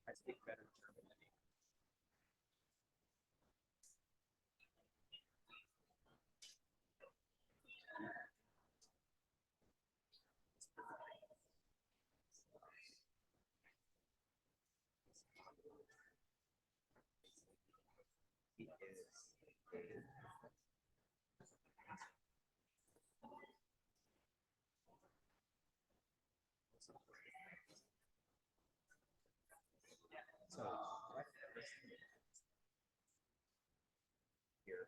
I speak better German than you. He is. So here.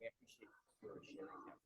We appreciate your sharing that.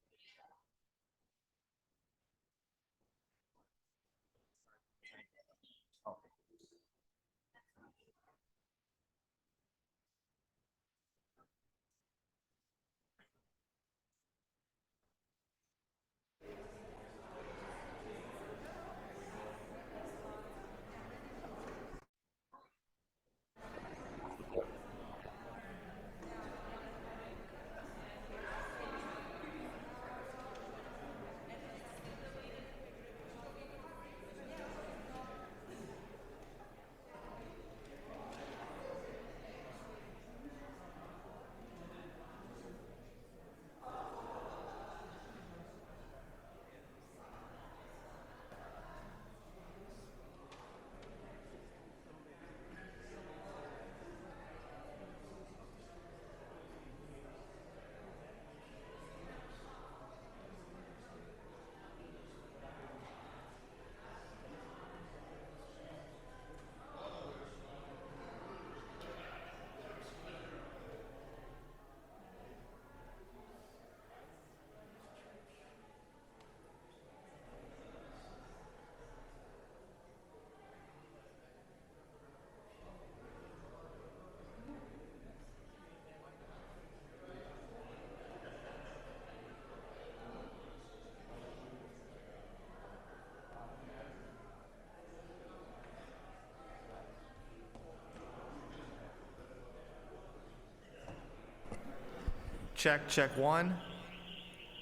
Check, check one.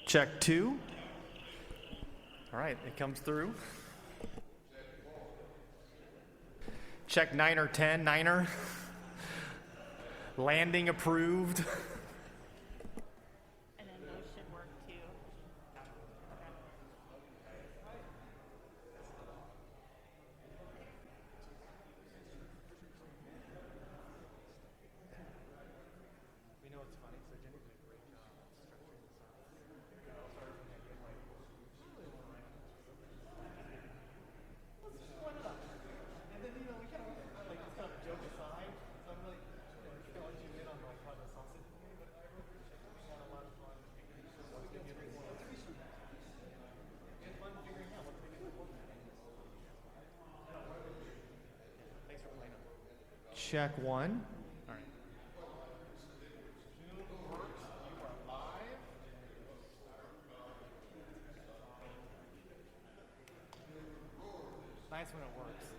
Check two. All right, it comes through. Check 9 or 10, Niner. Landing approved. And then those should work too. We know it's funny, so Jenny did a great job structuring this up. Let's just point it up. And then, we kind of, like, this kind of joke aside, so I'm like, filling you in on, like, how the sausage is made, but I really appreciate it. We had a lot of fun. What's going to be everyone? Let's research that. We had fun figuring out what's going to be important. Thanks for playing up. Check one. All right. Nice when it works.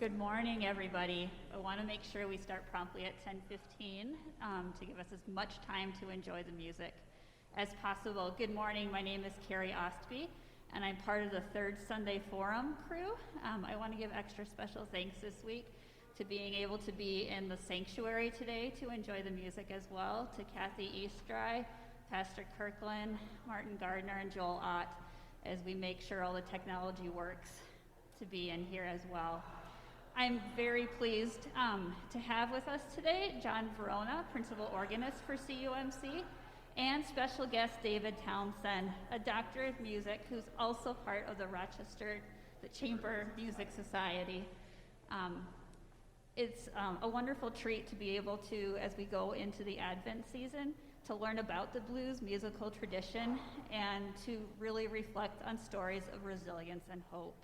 Good morning, everybody. I want to make sure we start promptly at 10:15 to give us as much time to enjoy the music as possible. Good morning. My name is Carrie Ostby, and I'm part of the Third Sunday Forum crew. I want to give extra special thanks this week to being able to be in the sanctuary today to enjoy the music as well, to Kathy Eastry, Pastor Kirkland, Martin Gardner, and Joel Ott, as we make sure all the technology works to be in here as well. I'm very pleased to have with us today John Verona, Principal Organist for CUMC, and special guest David Townsend, a Doctor of Music who's also part of the Chamber Music Society. It's a wonderful treat to be able to, as we go into the Advent season, to learn about the blues musical tradition and to really reflect on stories of resilience and hope.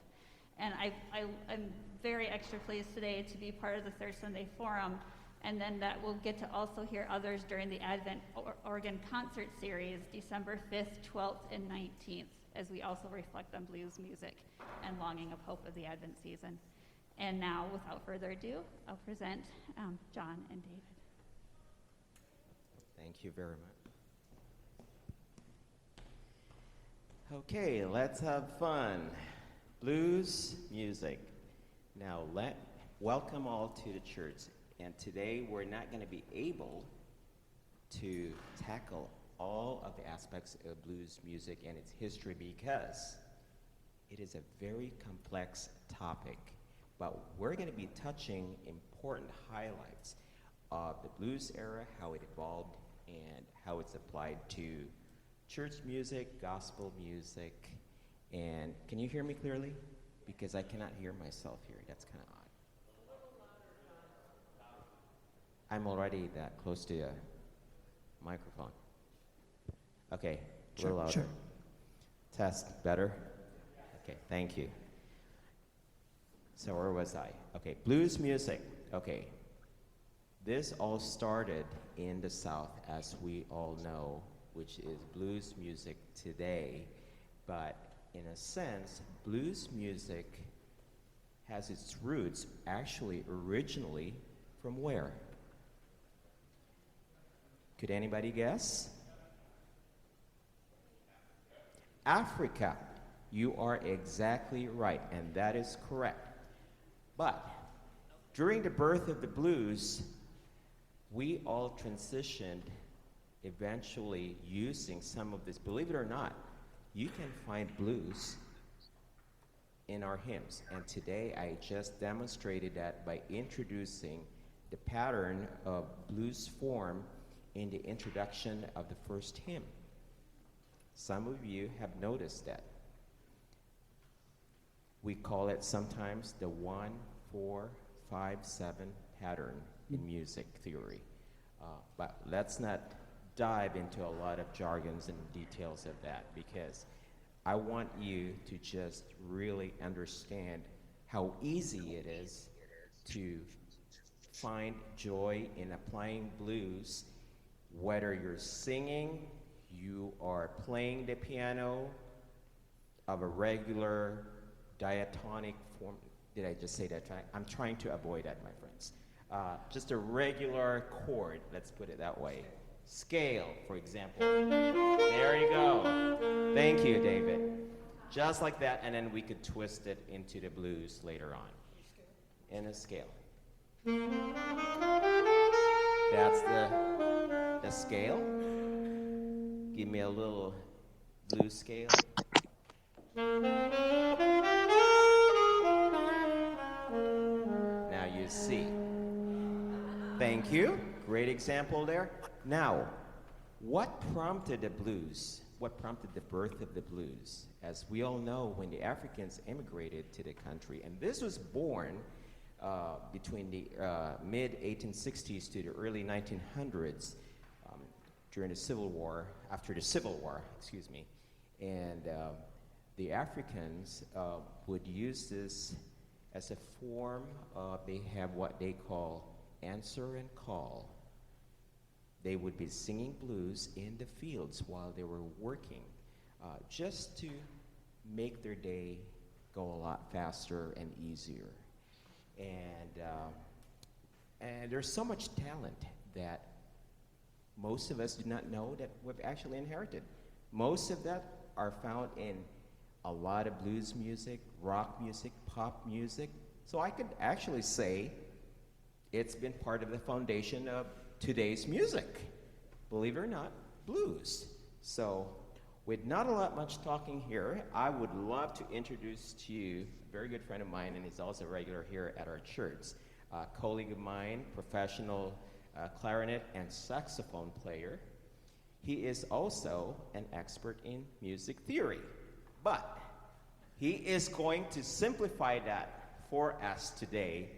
And I'm very extra pleased today to be part of the Third Sunday Forum, and then that we'll get to also hear others during the Advent Organ Concert Series, December 5th, 12th, and 19th, as we also reflect on blues music and longing of hope of the Advent season. And now, without further ado, I'll present John and David. Thank you very much. Okay, let's have fun. Blues music. Now, welcome all to the church. And today we're not going to be able to tackle all of the aspects of blues music and its history because it is a very complex topic. But we're going to be touching important highlights of the blues era, how it evolved, and how it's applied to church music, gospel music. And can you hear me clearly? Because I cannot hear myself here. That's kind of odd. I'm already that close to a microphone. Okay, a little louder. Sure. Test, better? Okay, thank you. So where was I? Okay, blues music. Okay, this all started in the South, as we all know, which is blues music today. But in a sense, blues music has its roots actually originally from where? Could anybody guess? Africa. You are exactly right, and that is correct. But during the birth of the blues, we all transitioned eventually using some of this. Believe it or not, you can find blues in our hymns. And today I just demonstrated that by introducing the pattern of blues form in the introduction of the first hymn. Some of you have noticed that. We call it sometimes the 1, 4, 5, 7 pattern in music theory. But let's not dive into a lot of jargons and details of that, because I want you to just really understand how easy it is to find joy in applying blues, whether you're singing, you are playing the piano of a regular diatonic form. Did I just say that? I'm trying to avoid that, my friends. Just a regular chord, let's put it that way. Scale, for example. There you go. Thank you, David. Just like that, and then we could twist it into the blues later on. In a scale. That's the scale. Give me a little blues scale. Now you see. Thank you. Great example there. Now, what prompted the blues? What prompted the birth of the blues? As we all know, when the Africans immigrated to the country, and this was born between the mid-1860s to the early 1900s, during the Civil War, after the Civil War, excuse me, and the Africans would use this as a form of, they have what they call answer and call. They would be singing blues in the fields while they were working, just to make their day go a lot faster and easier. And there's so much talent that most of us do not know that we've actually inherited. Most of that are found in a lot of blues music, rock music, pop music. So I could actually say it's been part of the foundation of today's music. Believe it or not, blues. So with not a lot much talking here, I would love to introduce to you a very good friend of mine, and he's also a regular here at our church. A colleague of mine, professional clarinet and saxophone player. He is also an expert in music theory, but he is going to simplify that for us today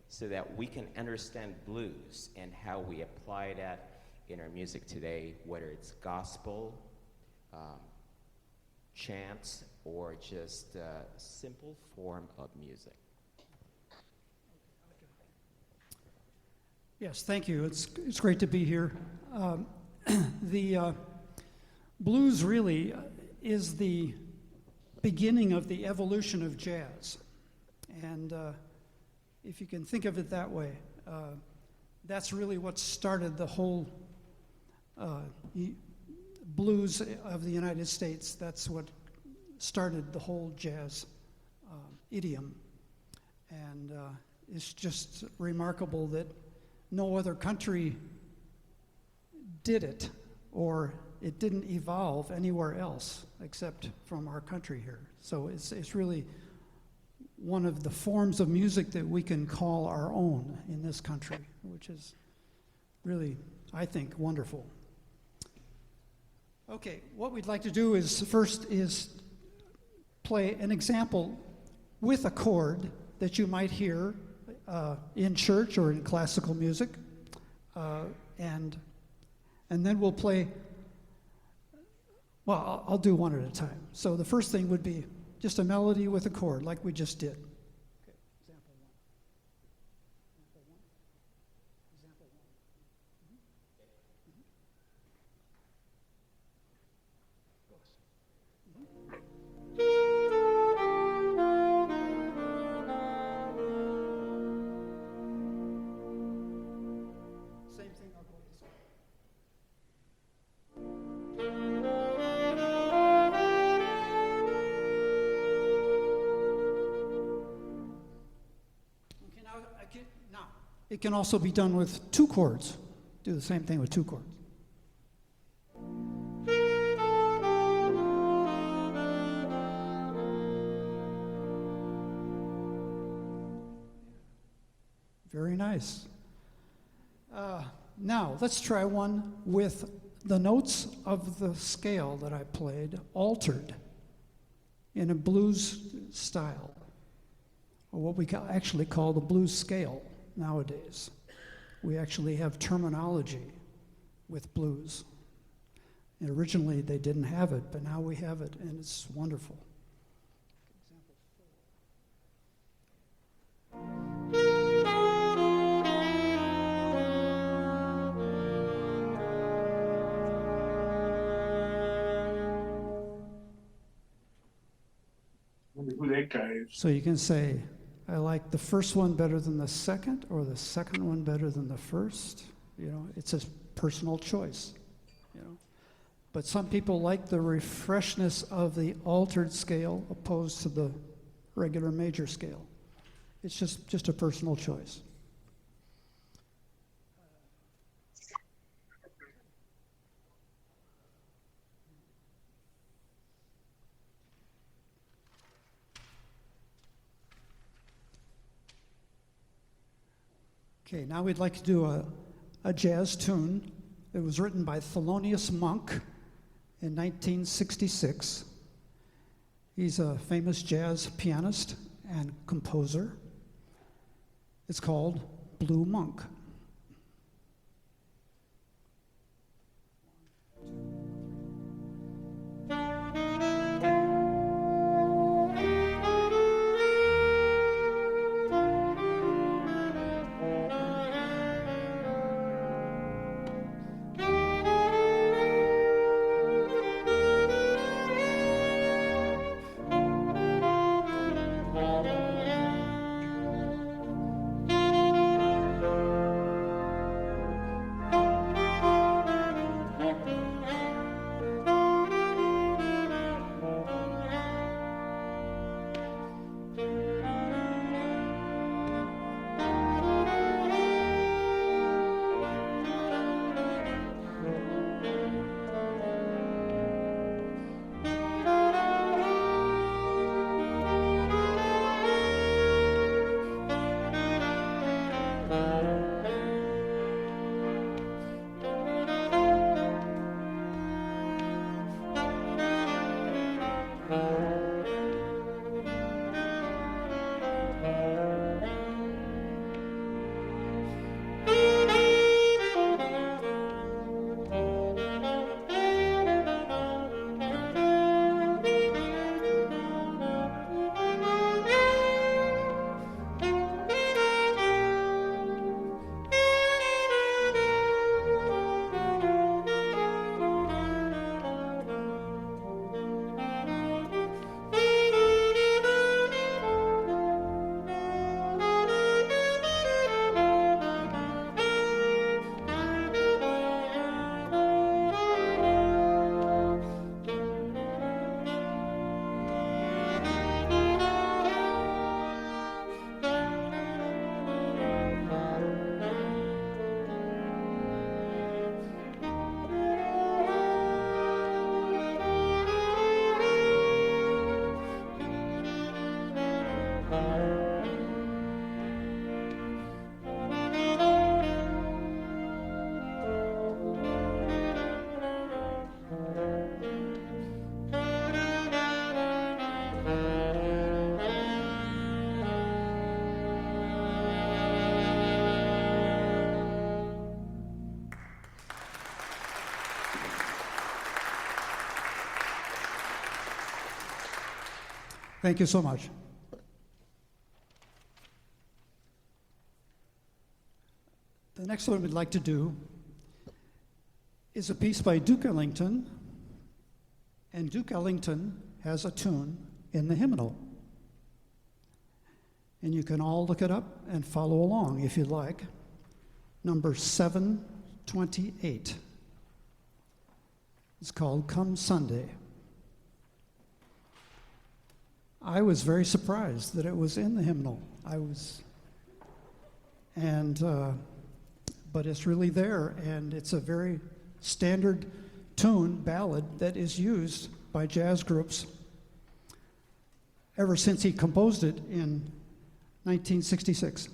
so that we can understand blues and how we apply that in our music today, whether it's gospel, chants, or just a simple form of music. Yes, thank you. It's great to be here. The blues really is the beginning of the evolution of jazz. And if you can think of it that way, that's really what started the whole blues of the United States. That's what started the whole jazz idiom. And it's just remarkable that no other country did it, or it didn't evolve anywhere else except from our country here. So it's really one of the forms of music that we can call our own in this country, which is really, I think, wonderful. Okay, what we'd like to do is first is play an example with a chord that you might hear in church or in classical music, and then we'll play, well, I'll do one at a time. So the first thing would be just a melody with a chord, like we just did. Okay, example one. Example one. Example one. Same thing, I'll go this way. Okay, now it can also be done with two chords. Do the same thing with two chords. Very nice. Now, let's try one with the notes of the scale that I played altered in a blues style, or what we actually call the blues scale nowadays. We actually have terminology with blues. And originally, they didn't have it, but now we have it, and it's wonderful. Who that guy is. So you can say, I like the first one better than the second, or the second one better than the first. You know, it's a personal choice. You know, but some people like the refreshness of the altered scale opposed to the regular major scale. It's just a personal choice. Okay, now we'd like to do a jazz tune. It was written by Thelonious Monk in 1966. He's a famous jazz pianist and composer. It's called Blue Monk. Thank you so much. The next one we'd like to do is a piece by Duke Ellington, and Duke Ellington has a tune in the hymnal. And you can all look it up and follow along if you'd like. Number 728. It's called Come Sunday. I was very surprised that it was in the hymnal. But it's really there, and it's a very standard tune, ballad, that is used by jazz groups ever since he composed it in 1966.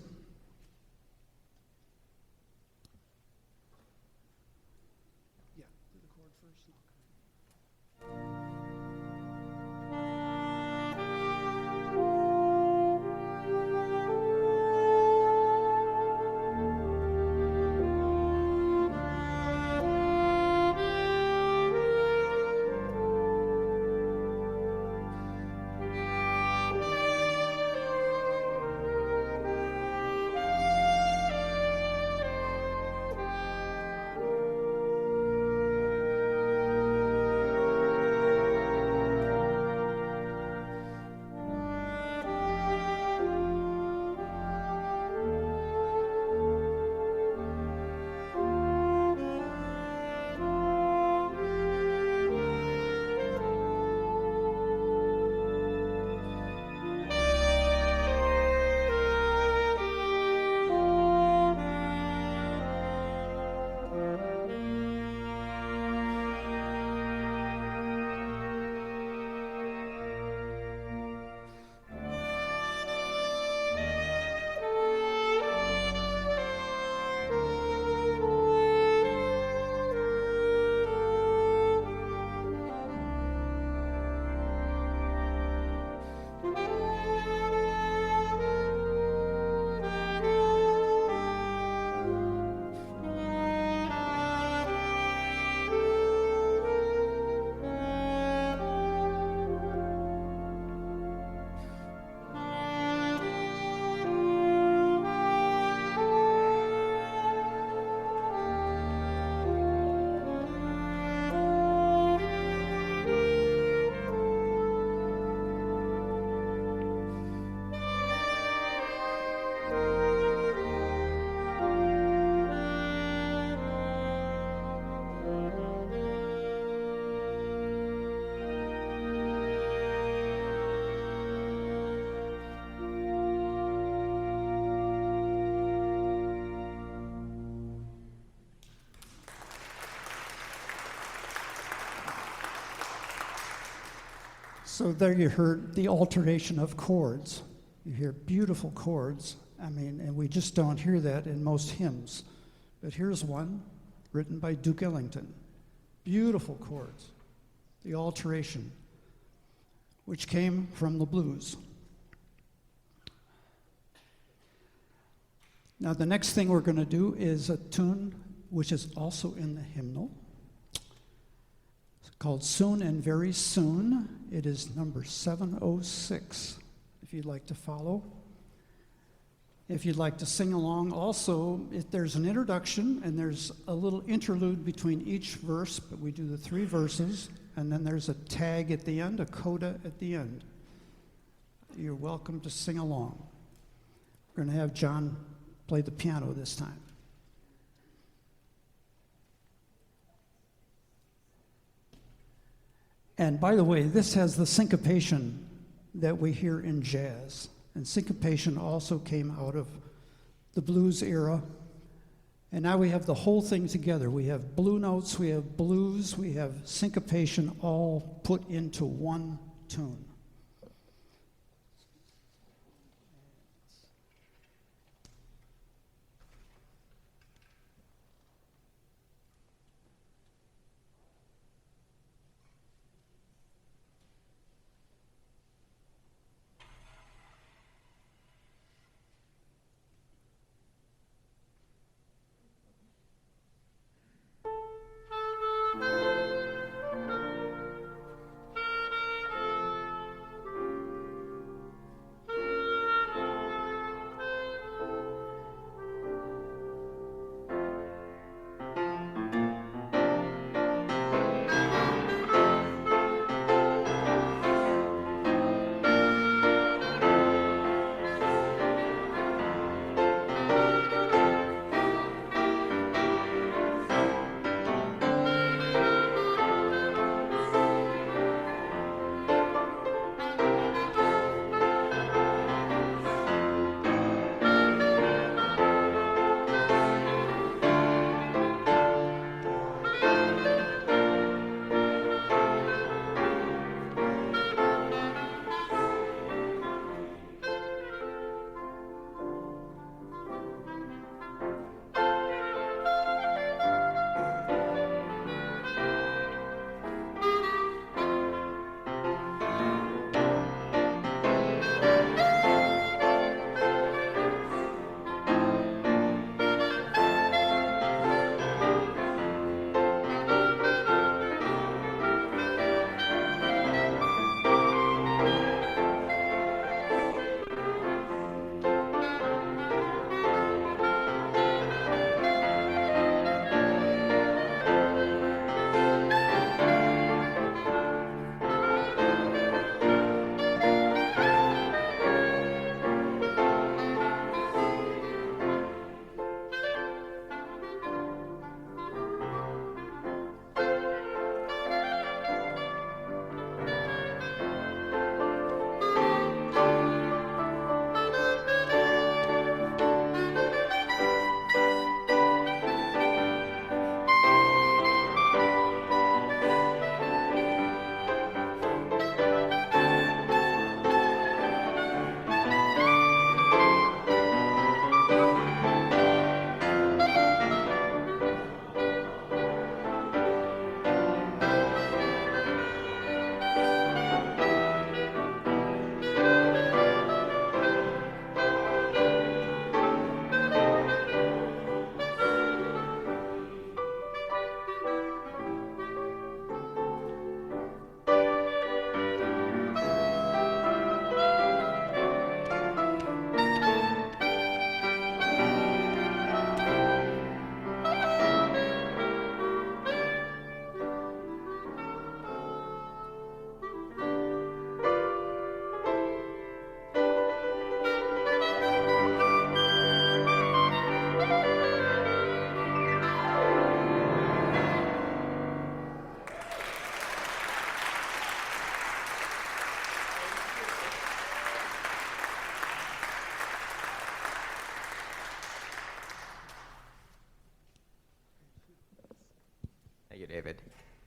So there you heard the alternation of chords. You hear beautiful chords. I mean, and we just don't hear that in most hymns. But here's one written by Duke Ellington. Beautiful chords. The alteration, which came from the blues. Now the next thing we're going to do is a tune which is also in the hymnal. It's called Soon and Very Soon. It is number 706, if you'd like to follow. If you'd like to sing along, also, there's an introduction and there's a little interlude between each verse, but we do the 3 verses, and then there's a tag at the end, a coda at the end. You're welcome to sing along. We're going to have John play the piano this time. And by the way, this has the syncopation that we hear in jazz. And syncopation also came out of the blues era. And now we have the whole thing together. We have blue notes, we have blues, we have syncopation all put into one tune.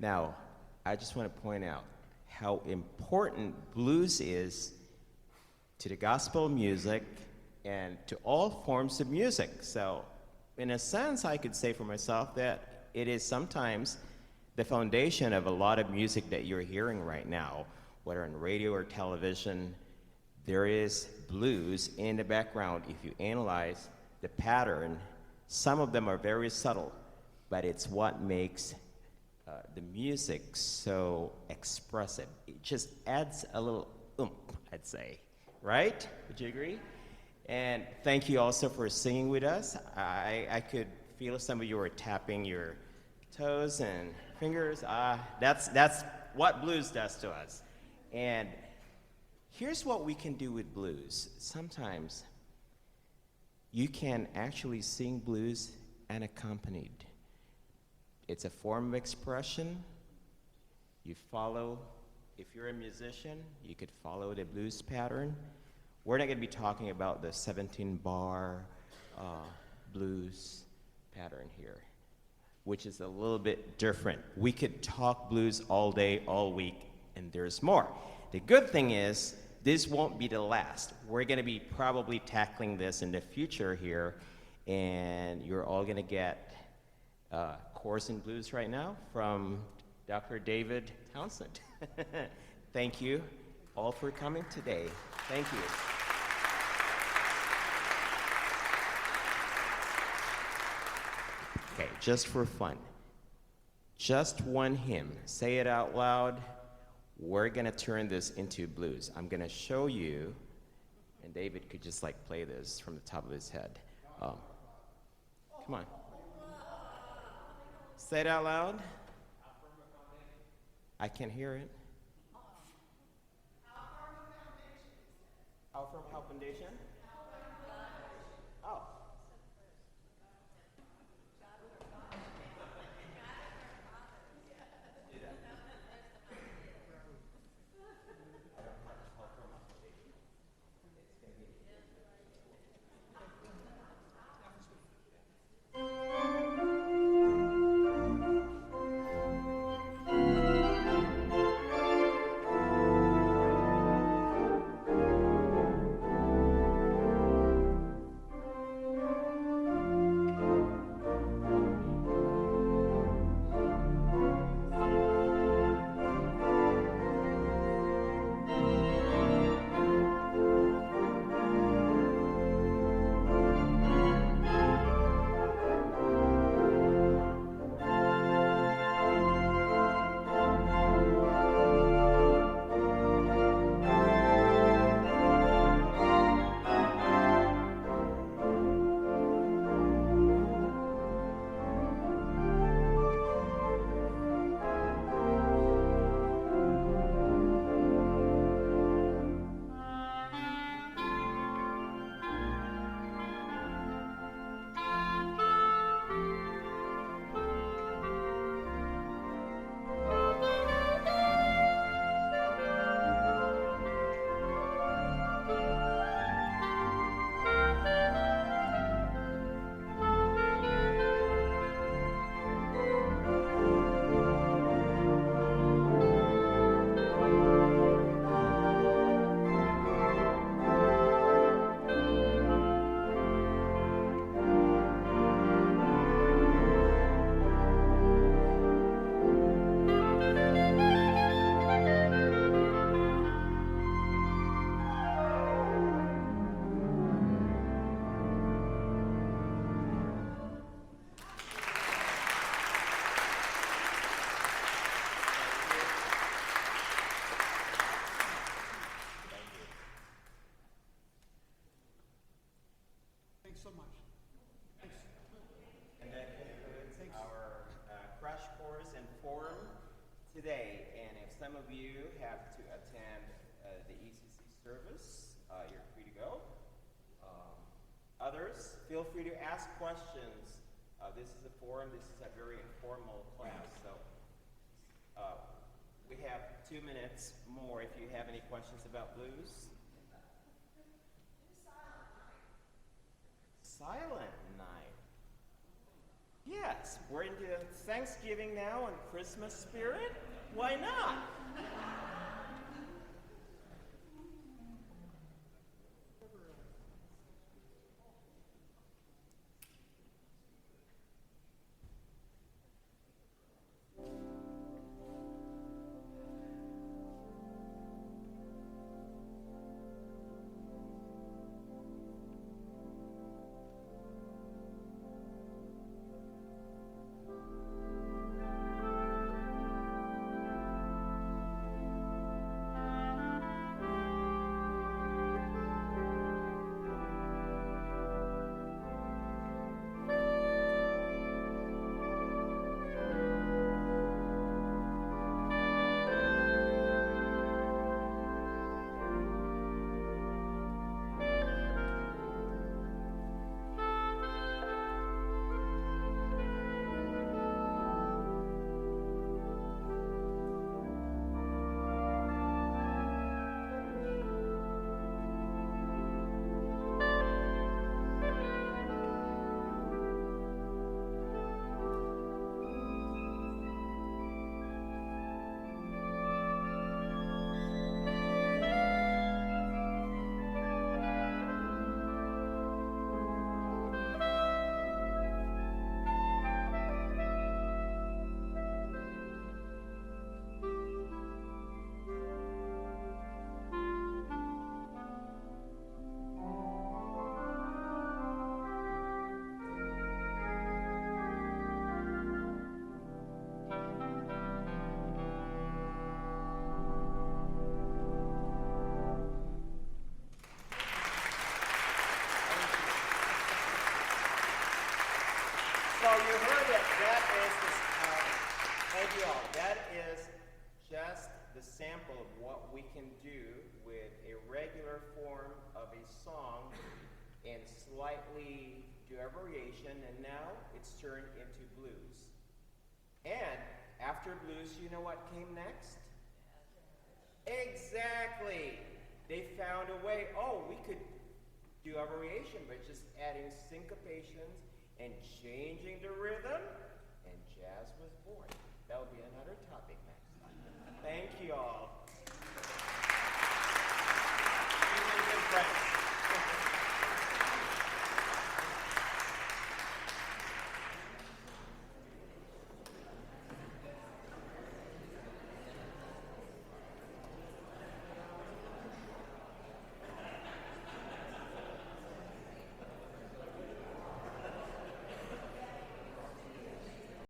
Now, I just want to point out how important blues is to the gospel music and to all forms of music. So, in a sense, I could say for myself that it is sometimes the foundation of a lot of music that you're hearing right now, whether on radio or television. There is blues in the background. If you analyze the pattern, some of them are very subtle, but it's what makes the music so expressive. It just adds a little oomph, I'd say. Right? Would you agree? And thank you also for singing with us. I could feel some of you were tapping your toes and fingers. That's what blues does to us. And here's what we can do with blues. Sometimes you can actually sing blues unaccompanied. It's a form of expression. You follow, if you're a musician, you could follow the blues pattern. We're not going to be talking about the 17-bar blues pattern here, which is a little bit different. We could talk blues all day, all week, and there's more. The good thing is, this won't be the last. We're going to be probably tackling this in the future here, and you're all going to get Course in Blues right now from Dr. David Townsend. Thank you all for coming today. Thank you. Okay, just for fun. Just one hymn. Say it out loud. We're going to turn this into blues. I'm going to show you, and David could just like play this from the top of his head. Come on. Say it out loud. I can't hear it. How firm a foundation? Oh. Thanks so much. Thanks. And that concludes our crash course and forum today. And if some of you have to attend the ECC service, you're free to go. Others, feel free to ask questions. This is a forum. This is a very informal class. So we have 2 minutes more if you have any questions about blues. Silent Night. Yes, we're into Thanksgiving now and Christmas spirit. Why not? So you heard it. That is, thank you all. That is just the sample of what we can do with a regular form of a song and slightly do a variation, and now it's turned into blues. And after blues, you know what came next? Exactly. They found a way, oh, we could do a variation, but just adding syncopations and changing the rhythm, and jazz was born. That will be another time.